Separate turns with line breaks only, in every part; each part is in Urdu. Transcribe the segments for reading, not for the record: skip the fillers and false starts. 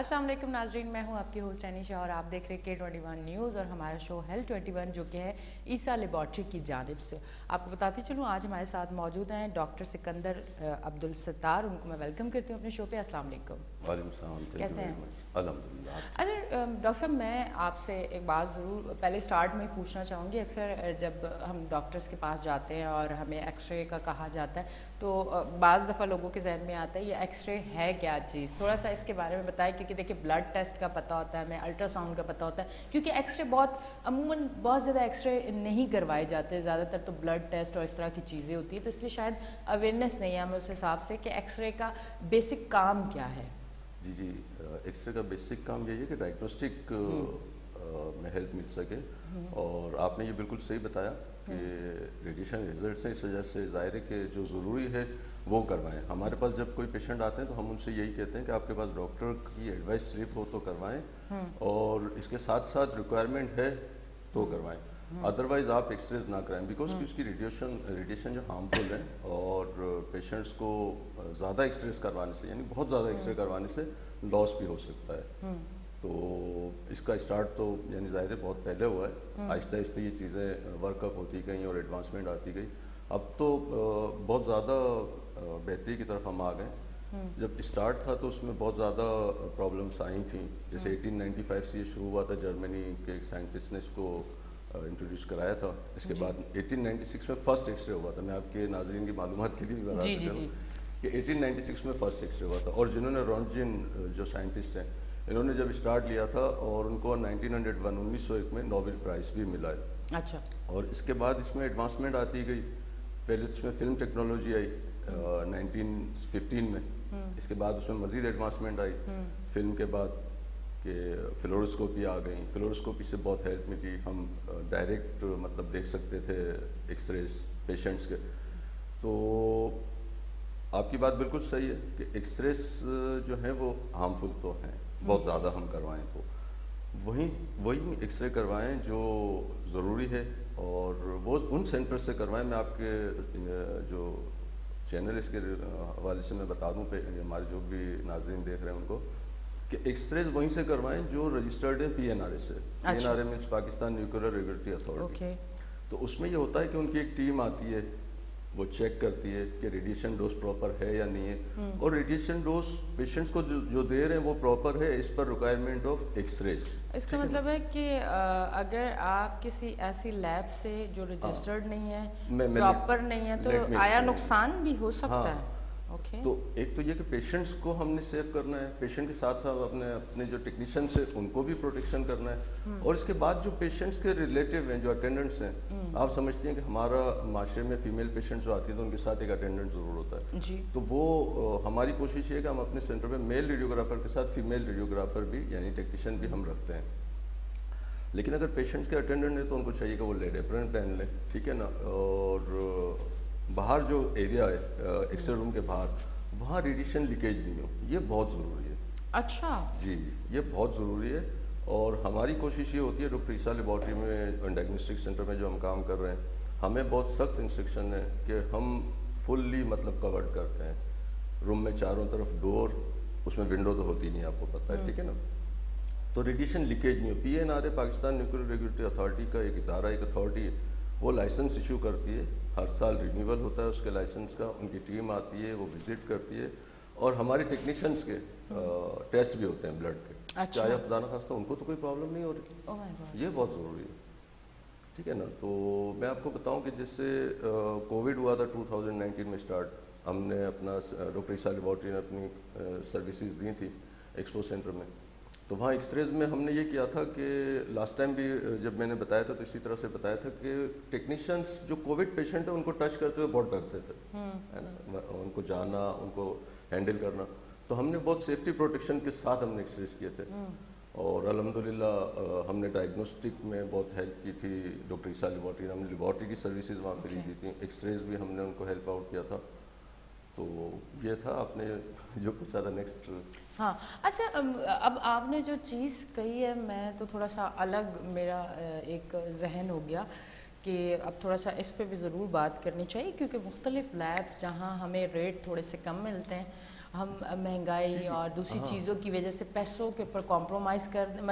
السلام علیکم ناظرین، میں ہوں آپ کی ہوسٹ انیشا اور آپ دیکھ رہے K21 نیوز اور ہمارا شو ہیلتھ 21 جو کہ ہے عیسیٰ لیبارٹری کی جانب سے. آپ کو بتاتی چلوں آج ہمارے ساتھ موجود ہیں ڈاکٹر سکندر عبدالستار. ان کو میں ویلکم کرتی ہوں اپنے شو پہ. السلام علیکم.
وعلیکم السلام.
کیسے ہیں؟
الحمدللہ.
اگر ڈاکٹر صاحب میں آپ سے ایک بات ضرور پہلے سٹارٹ میں پوچھنا چاہوں گی. اکثر جب ہم ڈاکٹرس کے پاس جاتے ہیں اور ہمیں ایکس رے کا کہا جاتا ہے تو بعض دفعہ لوگوں کے ذہن میں آتا ہے یہ ایکس رے ہے کیا چیز. تھوڑا سا اس کے بارے میں بتائیں کیونکہ دیکھیں بلڈ ٹیسٹ کا پتہ ہوتا ہے ہمیں, الٹرا ساؤنڈ کا پتہ ہوتا ہے کیونکہ ایکس رے عموماً بہت زیادہ ایکس رے نہیں کروائے جاتے, زیادہ تر تو بلڈ ٹیسٹ اور اس طرح کی چیزیں ہوتی ہیں, تو اس لیے شاید اویئرنیس نہیں ہے ہمیں اس حساب سے کہ ایکس رے کا بیسک کام کیا ہے.
جی ایکس رے کا بیسک کام یہی ہے کہ ڈائگنوسٹک میں ہیلپ مل سکے. اور آپ نے یہ بالکل صحیح بتایا کہ ریڈیشن ریزلٹس ہیں, اس وجہ سے ظاہر ہے کہ جو ضروری ہے وہ کروائیں. ہمارے پاس جب کوئی پیشنٹ آتے ہیں تو ہم ان سے یہی کہتے ہیں کہ آپ کے پاس ڈاکٹر کی ایڈوائس صرف ہو تو کروائیں, اور اس کے ساتھ ساتھ ریکوائرمنٹ ہے تو کروائیں. ادروائز آپ ایکس ریز نہ کرائیں بیکاز کہ اس کی ریڈیشن جو ہارمفل ہے, اور پیشنٹس کو زیادہ ایکس ریز کروانے سے یعنی بہت زیادہ ایکس رے کروانے سے لاس بھی ہو سکتا ہے. تو اس کا اسٹارٹ تو یعنی ظاہر ہے بہت پہلے ہوا ہے, آہستہ آہستہ یہ چیزیں ورک اپ ہوتی گئیں اور ایڈوانسمنٹ آتی گئی. اب تو بہت زیادہ بہتری کی طرف ہم آ گئے. جب اسٹارٹ تھا تو اس میں بہت زیادہ پرابلمس آئی تھیں. جیسے 1895 سے یہ شروع ہوا تھا, جرمنی کے ایک سائنٹسٹ نے اس کو انٹروڈیوس کرایا تھا. اس کے بعد 1896 میں فرسٹ ایکس رے ہوا تھا. میں آپ کے ناظرین کی معلومات کے لیے بھی بتا دیتا ہوں کہ 1896 میں فرسٹ ایکس رے ہوا تھا. اور جنہوں نے رونجن جو سائنٹسٹ ہیں انہوں نے جب اسٹارٹ لیا تھا اور ان کو 1901 میں نوبل پرائز بھی ملا ہے.
اچھا. اور
اس کے بعد اس میں ایڈوانسمنٹ آتی گئی. پہلے اس میں فلم ٹیکنالوجی آئی 1915 میں, اس کے بعد اس میں مزید ایڈوانسمنٹ آئی فلم کے بعد کہ فلوروسکوپی آ گئیں. فلوروسکوپی سے بہت ہیلپ ملی, ہم ڈائریکٹ مطلب دیکھ سکتے تھے ایکس ریز پیشنٹس کے. تو آپ کی بات بالکل صحیح ہے کہ ایکس ریز جو ہیں وہ ہارمفل تو ہیں, بہت زیادہ ہم کروائیں تو وہی ایکس رے کروائیں جو ضروری ہے, اور وہ ان سینٹر سے کروائیں. میں آپ کے جو چینل اس کے حوالے سے میں بتا دوں پہ ہمارے جو بھی ناظرین دیکھ رہے ہیں ان کو کہ ایکس ریز وہیں سے کروائیں جو رجسٹرڈ ہیں PNRA سے. PNRA means Pakistan nuclear regulatory authority. تو اس میں یہ ہوتا ہے کہ ان کی ایک ٹیم آتی ہے, وہ چیک کرتی ہے کہ ریڈیشن ڈوز پراپر ہے یا نہیں ہے, اور ریڈیشن ڈوز پیشنٹس کو جو دے رہے ہیں وہ پراپر ہے اس پر ریکوائرمنٹ آف ایکس ریز.
اس کا مطلب ہے کہ اگر آپ کسی ایسی لیب سے جو رجسٹرڈ نہیں ہے, پراپر نہیں ہے, تو آیا نقصان بھی ہو سکتا ہے.
تو ایک تو یہ کہ پیشنٹس کو ہم نے سیو کرنا ہے, پیشنٹ کے ساتھ ساتھ اپنے جو ٹیکنیشینس ہیں ان کو بھی پروٹیکشن کرنا ہے. اور اس کے بعد جو پیشنٹس کے ریلیٹیو ہیں, جو اٹینڈنٹس ہیں, آپ سمجھتے ہیں کہ ہمارا معاشرے میں فیمیل پیشنٹس جو آتی ہیں تو ان کے ساتھ ایک اٹینڈنٹ ضرور ہوتا ہے. تو وہ ہماری کوشش یہ ہے کہ ہم اپنے سینٹر میں میل ریڈیوگرافر کے ساتھ فیمیل ریڈیوگرافر بھی یعنی ٹیکنیشین بھی ہم رکھتے ہیں. لیکن اگر پیشنٹس کے اٹینڈنٹ ہیں تو ان کو چاہیے کہ وہ لیڈ اپرن پہن لیں, ٹھیک ہے نا. اور باہر جو ایریا ہے ایکس رے روم کے باہر, وہاں ریڈیشن لیکیج نہیں ہو, یہ بہت ضروری ہے.
اچھا.
جی یہ بہت ضروری ہے. اور ہماری کوشش یہ ہوتی ہے ڈاکٹر عیسیٰ لیبارٹری میں ڈائگنوسٹک سینٹر میں جو ہم کام کر رہے ہیں, ہمیں بہت سخت انسٹرکشن ہے کہ ہم فلی مطلب کورڈ کرتے ہیں. روم میں چاروں طرف ڈور, اس میں ونڈو تو ہوتی نہیں, آپ کو پتہ ہے, ٹھیک ہے نا. تو ریڈیشن لیکیج نہیں ہو. PNRA Pakistan nuclear regulatory authority کا ایک ادارہ, ایک اتھارٹی ہے, وہ لائسنس ایشو کرتی ہے. ہر سال رینیول ہوتا ہے اس کے لائسنس کا. ان کی ٹیم آتی ہے, وہ وزٹ کرتی ہے, اور ہمارے ٹیکنیشینس کے ٹیسٹ بھی ہوتے ہیں بلڈ کے. چاہے خدا نخواستہ ان کو تو کوئی پرابلم نہیں ہو رہی, یہ بہت ضروری ہے, ٹھیک ہے نا. تو میں آپ کو بتاؤں کہ جیسے کووڈ ہوا تھا 2019 میں اسٹارٹ, ہم نے اپنا ڈاکٹر عیسیٰ لیبارٹری نے اپنی سروسز دی تھی ایکسپو سینٹر میں. تو وہاں ایکس ریز میں ہم نے یہ کیا تھا کہ لاسٹ ٹائم بھی جب میں نے بتایا تھا تو اسی طرح سے بتایا تھا کہ ٹیکنیشینس جو کووڈ پیشنٹ ہیں ان کو ٹچ کرتے ہوئے بہت ڈرتے تھے, ہے نا, ان کو جانا, ان کو ہینڈل کرنا. تو ہم نے بہت سیفٹی پروٹیکشن کے ساتھ ہم نے ایکس ریز کیے تھے, اور الحمدللہ ہم نے ڈائگنوسٹک میں بہت ہیلپ کی تھی ڈاکٹر عیسیٰ لیبارٹری نے. ہم نے لیبارٹری کی سروسز وہاں فری دی تھیں, ایکس ریز بھی ہم نے ان کو ہیلپ آؤٹ کیا تھا. تو یہ تھا آپ نے جو پوچھا تھا نیکسٹ.
ہاں اچھا, اب آپ نے جو چیز کہی ہے میں تو تھوڑا سا الگ میرا ایک ذہن ہو گیا کہ اب تھوڑا سا اس پہ بھی ضرور بات کرنی چاہیے, کیونکہ مختلف لیبس جہاں ہمیں ریٹ تھوڑے سے کم ملتے ہیں ہم مہنگائی اور دوسری چیزوں کی وجہ سے پیسوں کے اوپر کمپرومائز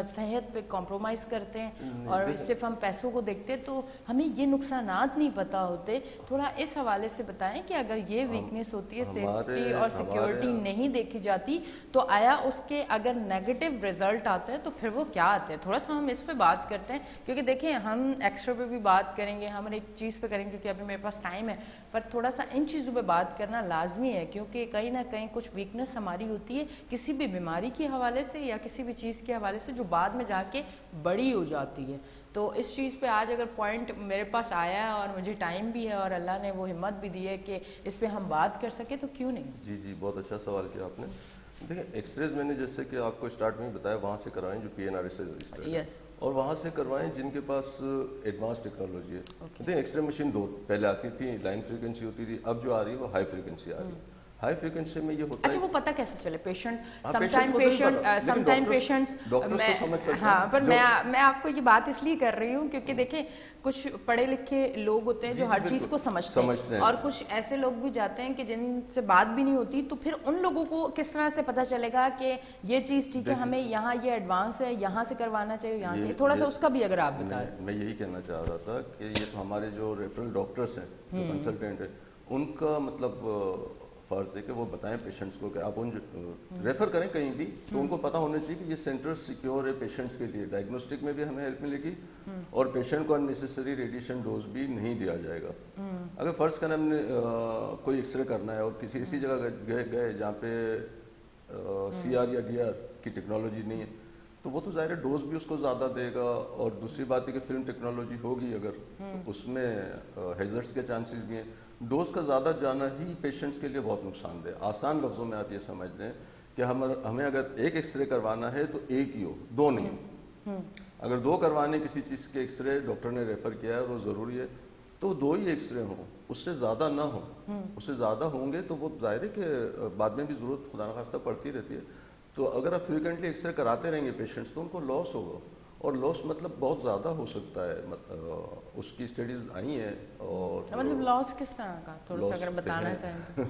صحت پہ کمپرومائز کرتے ہیں اور صرف ہم پیسوں کو دیکھتے تو ہمیں یہ نقصانات نہیں پتہ ہوتے. تھوڑا اس حوالے سے بتائیں کہ اگر یہ ویکنیس ہوتی ہے, سیفٹی اور سیکیورٹی نہیں دیکھی جاتی, تو آیا اس کے اگر نیگیٹو رزلٹ آتے ہیں تو پھر وہ کیا آتے ہیں؟ تھوڑا سا ہم اس پہ بات کرتے ہیں, کیونکہ دیکھیں ہم ایکسٹرا پہ بھی بات کریں گے, ہم ایک چیز پہ کریں گے کیونکہ ابھی میرے پاس ٹائم ہے, پر تھوڑا سا ان چیزوں پہ بات کرنا لازمی ہے, کیونکہ کہیں نہ کہیں کچھ ویکنیس ہماری ہوتی ہے کسی بھی بیماری کے حوالے سے یا کسی بھی چیز کے حوالے سے جو بعد میں جا کے بڑی ہو جاتی ہے. تو اس چیز پہ آج اگر پوائنٹ میرے پاس آیا ہے اور مجھے ٹائم بھی ہے اور اللہ نے وہ ہمت بھی دی ہے کہ اس پہ ہم بات کر سکے, تو کیوں نہیں؟
جی بہت اچھا سوال کیا آپ نے. دیکھیں ایکس رےز میں نے جیسے کہ آپ کو اسٹارٹ میں بتایا وہاں سے کروائیں جو PNRS سے رجسٹرڈ ہے, اور وہاں سے کروائیں جن کے پاس ایڈوانس ٹیکنالوجی ہے. دیکھیں ایکس رے مشین دو پہلے آتی تھی, لائن فریکوینسی ہوتی تھی, اب جو آ رہی ہے وہ ہائی فریکوینسی آ رہی ہے. ہائی فریکوینسی میں یہ ہوتا ہے,
اچھا وہ پتہ کیسے چلے پیشنٹ سم ٹائم پیشنٹس, ہاں پر میں آپ کو یہ بات اس لیے کر رہی ہوں کیونکہ دیکھیں کچھ پڑھے لکھے لوگ ہوتے ہیں جو ہر چیز کو سمجھتے ہیں, اور کچھ ایسے لوگ بھی جاتے ہیں کہ جن سے بات بھی نہیں ہوتی, تو پھر ان لوگوں کو کس طرح سے پتہ چلے گا کہ یہ چیز ٹھیک ہے, ہمیں یہاں یہ ایڈوانس ہے, یہاں سے کروانا چاہیے, یہاں سے تھوڑا سا اس کا بھی اگر آپ بتائیں.
میں یہی کہنا چاہ رہا تھا کہ یہ تو ہمارے جو ریفرل ڈاکٹرس ہیں, جو کنسلٹینٹ ہیں, ان کا مطلب فرض ہے کہ وہ بتائیں پیشنٹس کو کہ آپ ان ریفر کریں کہیں بھی, تو ان کو پتہ ہونا چاہیے کہ یہ سینٹر سیکیور ہے پیشنٹس کے لیے, ڈائگنوسٹک میں بھی ہمیں ہیلپ ملے گی اور پیشنٹ کو اننیسیسری ریڈیشن ڈوز بھی نہیں دیا جائے گا. اگر فرض کریں ہم نے کوئی ایکس رے کرنا ہے اور کسی ایسی جگہ گئے جہاں پہ CR یا DR کی ٹیکنالوجی نہیں ہے, تو وہ تو ظاہر ہے ڈوز بھی اس کو زیادہ دے گا, اور دوسری بات ہے کہ فلم ٹیکنالوجی ہوگی اگر تو اس میں ہیزرٹس کے چانسز بھی ہیں. ڈوز کا زیادہ جانا ہی پیشنٹس کے لیے بہت نقصان دہ. آسان لفظوں میں آپ یہ سمجھ لیں کہ ہمیں اگر ایک ایکس رے کروانا ہے تو ایک ہی ہو, دو نہیں ہو. اگر دو کروانے کسی چیز کے ایکس رے ڈاکٹر نے ریفر کیا ہے اور وہ ضروری ہے, تو دو ہی ایکس رے ہوں, اس سے زیادہ نہ ہوں. اس سے زیادہ ہوں گے تو وہ ظاہر ہے کہ بعد میں بھی ضرورت خدا نخواستہ پڑتی رہتی ہے. تو اگر آپ فریکوینٹلی ایکس رے کراتے رہیں گے پیشنٹس, تو ان کو لاس ہوگا, اور لاس مطلب بہت زیادہ ہو سکتا ہے. اس کی اسٹڈیز آئی ہیں. اور
مطلب لاس کس طرح کا تھوڑا سا اگر بتانا چاہیں تو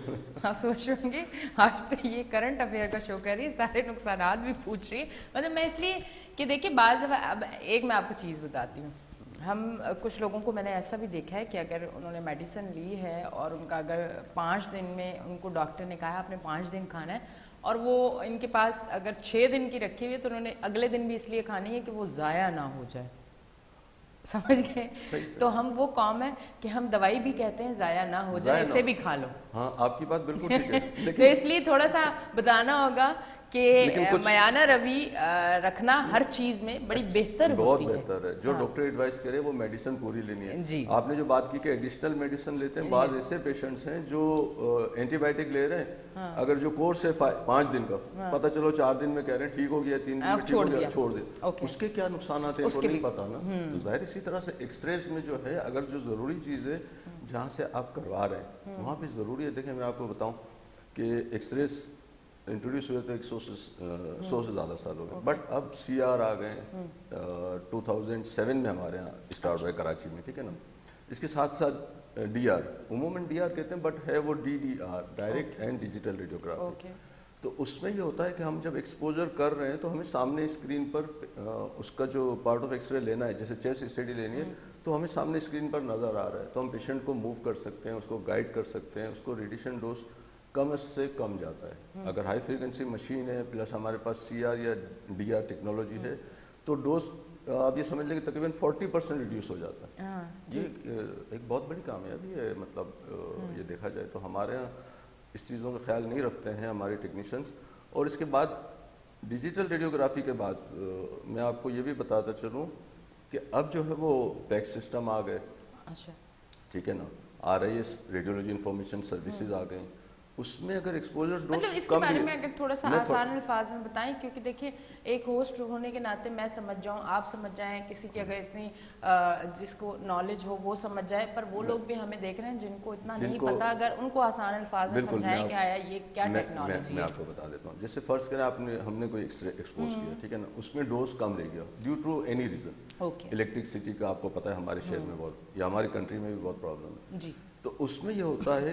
آپ سوچ رہے ہوں گے آج تو یہ کرنٹ افیئر کا شو کر رہی ہے, سارے نقصانات بھی پوچھ رہی ہے. مطلب میں اس لیے کہ دیکھیے بعض دفعہ, اب ایک میں آپ کو چیز بتاتی ہوں, ہم کچھ لوگوں کو میں نے ایسا بھی دیکھا ہے کہ اگر انہوں نے میڈیسن لی ہے اور ان کا اگر 5 دن میں ان کو ڈاکٹر نے کہا آپ نے 5 دن کھانا ہے, اور وہ ان کے پاس اگر 6 دن کی رکھی ہوئی ہے, تو انہوں نے اگلے دن بھی اس لیے کھانی ہے کہ وہ ضائع نہ ہو جائے. سمجھ گئے؟ تو ہم وہ قوم ہے کہ ہم دوائی بھی کہتے ہیں ضائع نہ ہو جائے, اسے بھی کھا لو.
ہاں آپ کی بات بالکل ٹھیک ہے.
تو اس لیے تھوڑا سا بتانا ہوگا کہ میانہ روی رکھنا ہر چیز میں بڑی بہتر ہوتی ہے.
بہت بہتر ہے. جو ڈاکٹر ایڈوائز کرے وہ میڈیسن پوری لینی ہے. آپ نے جو بات کی کہ ایڈیشنل میڈیسن لیتے ہیں, بعض ایسے پیشنٹس ہیں جو اینٹی بائیوٹک لے رہے ہیں, اگر جو کورس ہے 5 دن کا, پتہ چلو 4 دن میں کہہ رہے ہیں ٹھیک ہو گیا, 3 دن میں ٹھیک ہو گیا, چھوڑ دیں. اس کے کیا نقصانات ہیں وہ نہیں پتہ نا. تو ظاہر اسی طرح سے ایکس ریز میں جو ہے, اگر جو ضروری چیز ہے جہاں سے آپ کروا رہے ہیں وہاں پہ ضروری ہے. دیکھیں میں آپ کو بتاؤں کہ ایکس ریز انٹروڈیوس ہوئے تو 100 سے زیادہ سال ہو گئے, بٹ اب CR آ گئے 2007 میں ہمارے یہاں اسٹارٹ ہوئے کراچی میں, ٹھیک ہے نا. اس کے ساتھ ساتھ DR, عموماً DR کہتے ہیں بٹ ہے وہ DDR, direct and digital radiography. تو اس میں یہ ہوتا ہے کہ ہم جب ایکسپوجر کر رہے ہیں تو ہمیں سامنے اسکرین پر اس کا جو پارٹ آف ایکس رے لینا ہے, جیسے چیسٹ اسٹڈی لینی ہے, تو ہمیں سامنے اسکرین پر نظر آ رہا ہے, تو ہم پیشنٹ کو موو کر سکتے ہیں, اس کو گائیڈ کر سکتے ہیں, اس کو ریڈیشن ڈوز کم سے کم جاتا ہے. اگر ہائی فریکوینسی مشین ہے پلس ہمارے پاس CR یا DR ٹیکنالوجی ہے, تو ڈوز آپ یہ سمجھ لیں کہ تقریباً 40% ریڈیوس ہو جاتا ہے. یہ ایک بہت بڑی کامیابی ہے. مطلب یہ دیکھا جائے تو ہمارے یہاں اس چیزوں کا خیال نہیں رکھتے ہیں ہمارے ٹیکنیشینس. اور اس کے بعد ڈیجیٹل ریڈیوگرافی کے بعد میں آپ کو یہ بھی بتاتا چلوں کہ اب جو ہے وہ پیک سسٹم آ گئے, ٹھیک ہے نا, RIS ریڈیولوجی انفارمیشن سروسز آ گئیں. اس میں اگر ایکسپوجر ڈوز
مطلب اس کے بارے میں اگر تھوڑا سا آسان الفاظ میں بتائیں, کیونکہ دیکھیں ایک ہوسٹ ہونے کے ناطے میں سمجھ جاؤں, آپ سمجھ جائیں, کسی کی اگر اتنی جس کو نالج ہو وہ سمجھ جائے, پر وہ لوگ بھی ہمیں دیکھ رہے ہیں جن کو اتنا نہیں پتا, اگر ان کو آسان الفاظ میں سمجھائیں کہ آیا یہ کیا ٹیکنالوجی ہے.
میں آپ کو بتا دیتا ہوں. جیسے فرض کریں ہم نے کوئی ایکس رے ایکسپوز کیا, ٹھیک ہے نا, اس میں ڈوز کم رہ گیا due to any reason. Electricity کا آپ کو پتا ہے ہمارے شہر میں بہت, یا ہماری کنٹری میں بھی بہت پرابلم ہے. تو اس میں یہ ہوتا ہے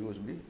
USB,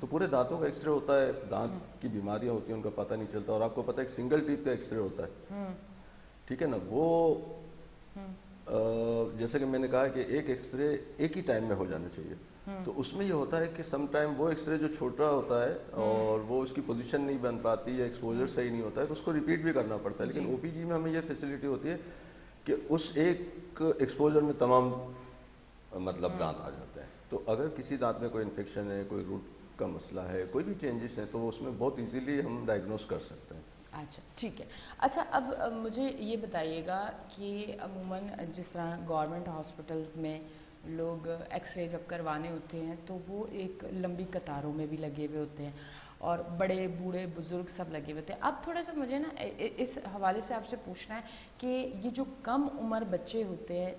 تو پورے دانتوں کا ایکس رے ہوتا ہے, دانت کی بیماریاں ہوتی ہیں ان کا پتہ نہیں چلتا, اور آپ کو پتہ ہے ایک سنگل ٹیپ کا ایکس رے ہوتا ہے, ٹھیک ہے نا. وہ جیسے کہ میں نے کہا کہ ایک ایکس رے ایک ہی ٹائم میں ہو جانا چاہیے. تو اس میں یہ ہوتا ہے کہ سم ٹائم وہ ایکس رے جو چھوٹا ہوتا ہے اور وہ اس کی پوزیشن نہیں بن پاتی یا ایکسپوجر صحیح نہیں ہوتا ہے تو اس کو ریپیٹ بھی کرنا پڑتا ہے. لیکن او پی جی میں ہمیں یہ فیسلٹی ہوتی ہے کہ اس ایک ایکسپوجر میں تمام مطلب دانت آ جاتے ہیں. تو اگر کسی دانت میں کوئی انفیکشن ہے, کوئی روٹ کا مسئلہ ہے, کوئی بھی چینجز ہیں, تو اس میں بہت ایزیلی ہم ڈائگنوز کر سکتے ہیں.
اچھا ٹھیک ہے. اچھا اب مجھے یہ بتائیے گا کہ عموماً جس طرح گورنمنٹ ہاسپٹلز میں لوگ ایکس رے جب کروانے ہوتے ہیں تو وہ ایک لمبی قطاروں میں بھی لگے ہوئے ہوتے ہیں اور بڑے بوڑھے بزرگ سب لگے ہوئے ہوتے ہیں. اب تھوڑا سا مجھے نا اس حوالے سے آپ سے پوچھنا ہے کہ یہ جو کم عمر بچے ہوتے ہیں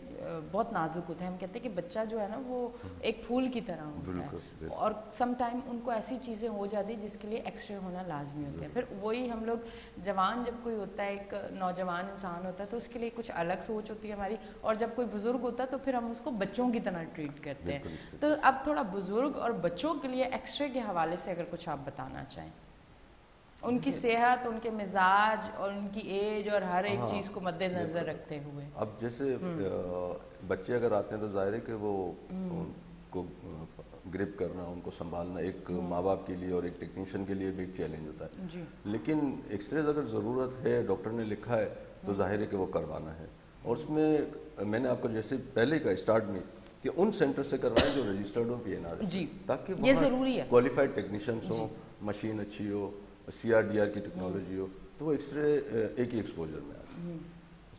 بہت نازک ہوتے ہیں, ہم کہتے ہیں کہ بچہ جو ہے نا وہ ایک پھول کی طرح ہوتا ہے اور سم ٹائم ان کو ایسی چیزیں ہو جاتی ہیں جس کے لیے ایکس رے ہونا لازمی ہوتا ہے. پھر وہی ہم لوگ جوان جب کوئی ہوتا ہے, ایک نوجوان انسان ہوتا ہے تو اس کے لیے کچھ الگ سوچ ہوتی ہے ہماری, اور جب کوئی بزرگ ہوتا ہے تو پھر ہم اس کو بچوں کی طرح ٹریٹ کرتے ہیں. تو اب تھوڑا بزرگ اور بچوں کے لیے ایکس رے کے حوالے سے اگر کچھ آپ بتانا چاہیں, ان کی صحت, ان کے مزاج اور ان کی ایج اور ہر ایک چیز کو مد نظر رکھتے ہوئے.
اب جیسے بچے اگر آتے ہیں تو ظاہر ہے کہ وہ ان کو گرپ کرنا, ان کو سنبھالنا ایک ماں باپ کے لیے اور ایک ٹیکنیشین کے لیے بھی ایک چیلنج ہوتا ہے. لیکن ایکس ریز اگر ضرورت ہے, ڈاکٹر نے لکھا ہے, تو ظاہر ہے کہ وہ کروانا ہے. اور اس میں نے آپ کو جیسے پہلے کا اسٹارٹ میں کہ ان سینٹر سے کروائیں جو رجسٹرڈ ہوں PNRS, تاکہ وہاں کوالیفائڈ ٹیکنیشینس ہوں, مشین اچھی ہو, CRDR کی ٹیکنالوجی ہو, تو وہ ایکس رے ایک ہی ایکسپوجر میں آتا ہے,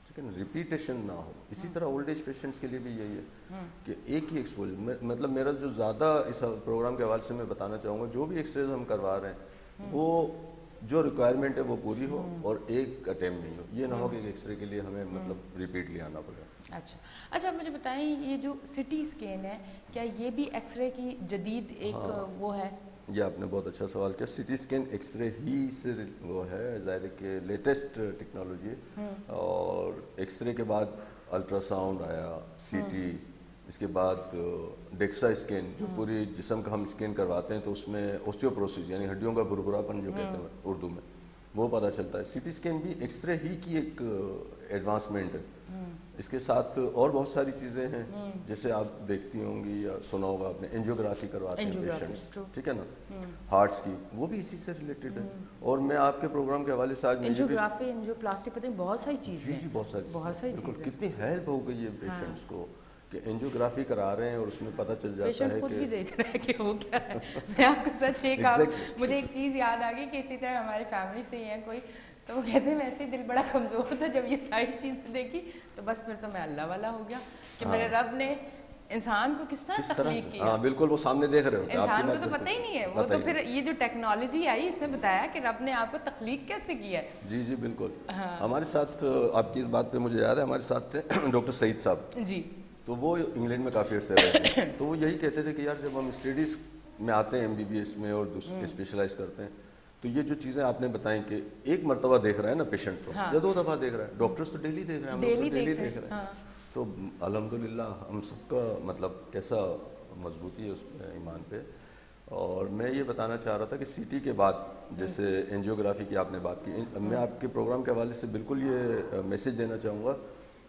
ٹھیک ہے نا, ریپیٹیشن نہ ہو. اسی طرح اولڈ ایج پیشنٹس کے لیے بھی یہی ہے کہ ایک ہی ایکسپوجر, مطلب میرا جو زیادہ اس پروگرام کے حوالے سے میں بتانا چاہوں گا, جو بھی ایکس ریز ہم کروا رہے ہیں وہ جو ریکوائرمنٹ ہے وہ پوری ہو اور ایک اٹیمپٹ نہیں ہو. یہ نہ ہو کہ ایکس رے کے لیے ہمیں مطلب ریپیٹلی آنا پڑے.
اچھا مجھے بتائیں, یہ جو سٹی اسکین ہے کیا یہ بھی ایکس رے کی جدید ایک وہ ہے؟
یہ آپ نے بہت اچھا سوال کیا. سٹی اسکین ایکس رے ہی سے وہ ہے, ظاہر ہے کہ لیٹسٹ ٹیکنالوجی, اور ایکس رے کے بعد الٹرا ساؤنڈ آیا, CT, اس کے بعد ڈیکسا اسکین جو پوری جسم کا ہم اسکین کرواتے ہیں تو اس میں اوسٹیوپروسس یعنی ہڈیوں کا بھربھراپن جو کہتے ہیں اردو میں, وہ پتہ چلتا ہے. CT اسکین بھی ایکس رے ہی کی ایک ایڈوانسمنٹ ہے. اس کے ساتھ اور بہت ساری چیزیں ہیں, جیسے آپ دیکھتی ہوں گی یا سنا ہوگا آپ نے, اینجیوگرافی کرواتے ہیں پیشنٹس, ٹھیک ہے نا, ہارٹس کی, وہ بھی اسی سے ریلیٹڈ ہے. اور میں آپ کے پروگرام کے حوالے سے آج
اینجیوگرافی, اینجیوپلاسٹی, پتہ ہے بہت ساری چیزیں ہیں.
جی بہت ساری بالکل, کتنی ہیلپ ہو گئی ہے پیشنٹس کو کہ اینجیوگرافی کرا رہے ہیں اور اس میں پتہ چل جاتا ہے کہ
پیشنٹ خود بھی دیکھ رہا ہے کہ وہ کیا ہے. میں آپ کو سچ ایک مجھے ایک چیز یاد آ گئی کہ اسی طرح ہماری فیملی سے ہی ہے کوئی, تو وہ کہتے ہیں ویسے ہی دل بڑا کمزور تھا, جب یہ ساری چیزیں دیکھی تو بس پھر تو میں اللہ والا ہو گیا کہ میرے رب نے انسان کو کس طرح تخلیق کیا.
ہاں بالکل, وہ سامنے دیکھ رہے ہوتے ہیں,
انسان کو تو پتہ ہی نہیں ہے. وہ تو پھر یہ جو ٹیکنالوجی آئی اس نے بتایا کہ رب نے آپ کو تخلیق کیسے کیا ہے.
جی بالکل. ہمارے ساتھ, آپ کی اس بات پہ مجھے یاد ہے, ہمارے ساتھ تھے ڈاکٹر سعید صاحب.
جی.
تو وہ انگلینڈ میں کافی عرصے رہے تھے. تو وہ یہی کہتے تھے کہ یار جب ہم اسٹڈیز میں آتے ہیں MBBS میں اور اسپیشلائز کرتے ہیں, تو یہ جو چیزیں آپ نے بتائیں کہ ایک مرتبہ دیکھ رہا ہے نا پیشنٹ کو, یا 2 دفعہ دیکھ رہا ہے, ڈاکٹرز تو ڈیلی دیکھ رہے ہیں, ہم لوگ تو ڈیلی دیکھ رہے ہیں. تو الحمدللہ ہم سب کا مطلب کیسا مضبوطی ہے اس میں ایمان پہ. اور میں یہ بتانا چاہ رہا تھا کہ CT کے بعد جیسے اینجیوگرافی کی آپ نے بات کی, میں آپ کے پروگرام کے حوالے سے بالکل یہ میسج دینا چاہوں گا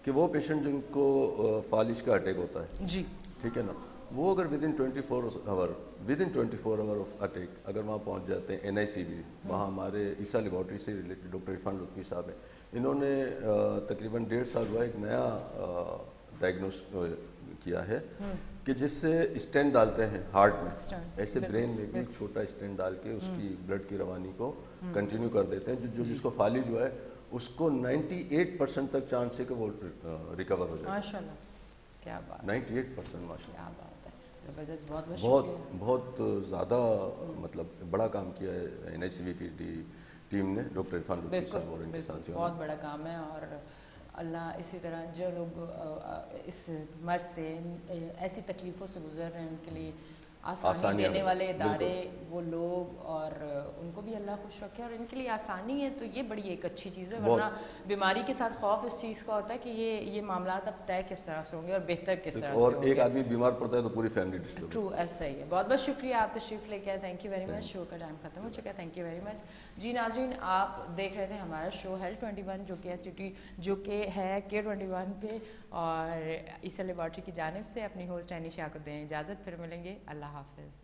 کہ وہ پیشنٹ جن کو فالج کا اٹیک ہوتا ہے,
جی
ٹھیک ہے نا, وہ اگر ودن 24 آور آف اٹیک اگر وہاں پہنچ جاتے ہیں, NICB, وہاں ہمارے عیسیٰ لیبارٹری سے ریلیٹڈ ڈاکٹر عرفان لطفی صاحب ہیں, انہوں نے تقریباً 1.5 سال ہوا ایک نیا ڈائگنوس کیا ہے کہ جس سے اسٹینٹ ڈالتے ہیں ہارٹ میں, ایسے برین میں بھی ایک چھوٹا اسٹینٹ ڈال کے اس کی بلڈ کی روانی کو کنٹینیو کر دیتے ہیں. جو جس کو فالج ہوا ہے اس کو 98% تک چانس ہے کہ وہ ریکور ہو جائے.
ماشاءاللہ, کیا بات,
98% ماشاءاللہ,
کیا بات ہے, زبردست, بہت
بہت زیادہ مطلب بڑا کام کیا ہے NICB کی ٹیم نے, ڈاکٹر عرفان لطفی صاحب اور ان کے ساتھ.
بہت بڑا کام ہے. اور اللہ اسی طرح جو لوگ اس مرض سے ایسی تکلیفوں سے گزر رہے ہیں ان کے لیے آسانی دینے والے ادارے، وہ لوگ، اور ان کو بھی اللہ خوش رکھے اور ان کے لیے آسانی ہے، تو یہ بڑی ایک اچھی چیز ہے. ورنہ بیماری کے ساتھ خوف اس چیز کا ہوتا ہے کہ یہ معاملات اب طے کس طرح سے ہوں گے اور بہتر کس طرح سے
اور
ہوں گے.
ایک آدمی بیمار پڑتا ہے تو پوری فیملی ڈسٹرب.
ٹرو، ایسا ہی ہے. بہت بہت شکریہ، آپ تشریف لے کے آئے. Thank you very much. Show کا ٹائم ختم ہو چکا ہے. Thank you very much. جی ناظرین، آپ دیکھ رہے تھے ہمارا شو ہیلتھ 21 جو کہ ہے K21 پہ، اور عیسیٰ لیبارٹری کی جانب سے. اپنی ہوسٹ اینی شاہ کو دیں اجازت، پھر ملیں گے. اللہ حافظ.